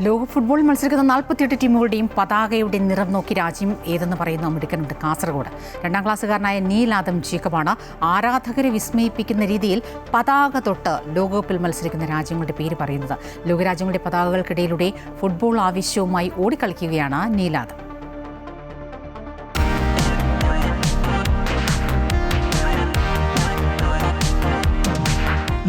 ലോക ഫുട്ബോൾ മത്സരിക്കുന്ന 48 ടീമുകളുടെയും പതാകയുടെ നിറം നോക്കി രാജ്യം ഏതെന്ന് പറയുന്ന മിടുക്കനുണ്ട് കാസർഗോഡ്. 2ാം ക്ലാസ്സുകാരനായ നീലാദം ജേക്കബാണ് ആരാധകരെ വിസ്മയിപ്പിക്കുന്ന രീതിയിൽ പതാക തൊട്ട് ലോകകപ്പിൽ മത്സരിക്കുന്ന രാജ്യങ്ങളുടെ പേര് പറയുന്നത്. ലോകരാജ്യങ്ങളുടെ പതാകകൾക്കിടയിലൂടെ ഫുട്ബോൾ ആവേശവുമായി ഓടിക്കളിക്കുകയാണ് നീലാദം.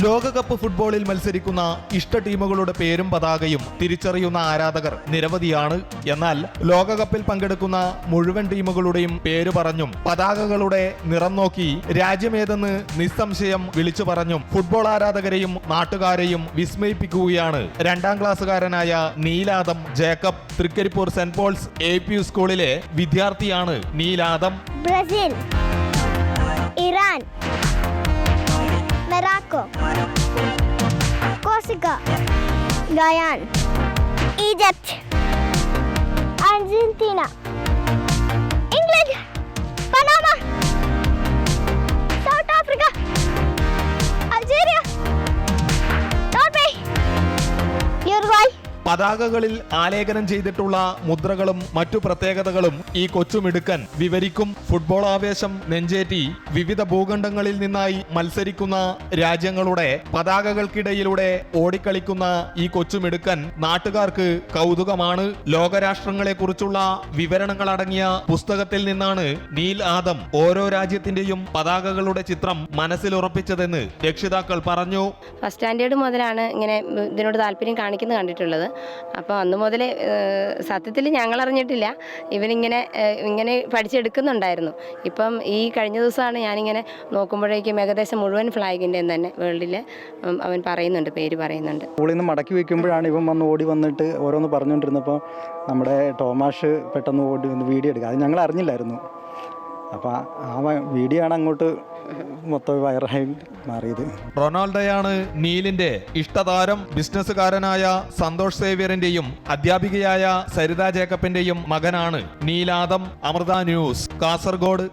ലോകകപ്പ് ഫുട്ബോളിൽ മത്സരിക്കുന്ന ഇഷ്ട ടീമുകളുടെ പേരും പതാകയും തിരിച്ചറിയുന്ന ആരാധകർ നിരവധിയാണ്. എന്നാൽ ലോകകപ്പിൽ പങ്കെടുക്കുന്ന മുഴുവൻ ടീമുകളുടെയും പേര് പറഞ്ഞും പതാകകളുടെ നിറം നോക്കി രാജ്യമേതെന്ന് നിസ്സംശയം വിളിച്ചു പറഞ്ഞും ഫുട്ബോൾ ആരാധകരെയും നാട്ടുകാരെയും വിസ്മയിപ്പിക്കുകയാണ് 2ാം ക്ലാസ്സുകാരനായ Neeladam Jacob. Trikaripur Saint Paul's APU സ്കൂളിലെ വിദ്യാർത്ഥിയാണ് Neeladam. Brazil, Iran, Morocco, Corsica, Guyana, Egypt, Argentina, England, Panama, South Africa, Algeria, Norway, Uruguay. പതാകകളിൽ ആലേഖനം ചെയ്തിട്ടുള്ള മുദ്രകളും മറ്റു പ്രത്യേകതകളും ഈ കൊച്ചുമിടുക്കൻ വിവരിക്കും. ഫുട്ബോൾ ആവേശം നെഞ്ചേറ്റി വിവിധ ഭൂഖണ്ഡങ്ങളിൽ നിന്നായി മത്സരിക്കുന്ന രാജ്യങ്ങളുടെ പതാകകൾക്കിടയിലൂടെ ഓടിക്കളിക്കുന്ന ഈ കൊച്ചുമിടുക്കൻ നാട്ടുകാർക്ക് കൗതുകമാണ്. ലോകരാഷ്ട്രങ്ങളെക്കുറിച്ചുള്ള വിവരണങ്ങൾ അടങ്ങിയ പുസ്തകത്തിൽ നിന്നാണ് നീൽ ആദം ഓരോ രാജ്യത്തിന്റെയും പതാകകളുടെ ചിത്രം മനസ്സിലുറപ്പിച്ചതെന്ന് രക്ഷിതാക്കൾ പറഞ്ഞു. ഫസ്റ്റ് സ്റ്റാൻഡേർഡ് മുതലാണ് ഇങ്ങനെ ഇതിനോട് താല്പര്യം കാണിക്കുന്നത് കണ്ടിട്ടുള്ളത്. അപ്പോൾ അന്ന് മുതൽ സത്യത്തിൽ ഞങ്ങൾ അറിഞ്ഞിട്ടില്ല ഇവനിങ്ങനെ പഠിച്ചെടുക്കുന്നുണ്ടായിരുന്നു. ഇപ്പം ഈ കഴിഞ്ഞ ദിവസമാണ് ഞാനിങ്ങനെ നോക്കുമ്പോഴേക്കും ഏകദേശം മുഴുവൻ ഫ്ലാഗിൻ്റെ തന്നെ വേൾഡിൽ അവൻ പറയുന്നുണ്ട്, പേര് പറയുന്നുണ്ട്. സ്കൂളിൽ നിന്ന് മടക്കി വയ്ക്കുമ്പോഴാണ് ഇവൻ ഓടി വന്നിട്ട് ഓരോന്ന് പറഞ്ഞുകൊണ്ടിരുന്നപ്പോൾ നമ്മുടെ ടോമാഷ് പെട്ടെന്ന് ഓടി വന്ന് വീഡിയോ എടുക്കുക. അത് ഞങ്ങൾ അറിഞ്ഞില്ലായിരുന്നു. അപ്പോൾ ആ വീഡിയോ ആണ് അങ്ങോട്ട് മൊത്തം വൈറലായി മാറിയത്. റൊണാൾഡോയാണ് നീലിന്റെ ഇഷ്ടതാരം. ബിസിനസ്സുകാരനായ സന്തോഷ് സേവ്യറിന്റെയും അധ്യാപികയായ സരിത ജേക്കബിന്റെയും മകനാണ് നീലാദം. അമൃത ന്യൂസ്, കാസർഗോഡ്.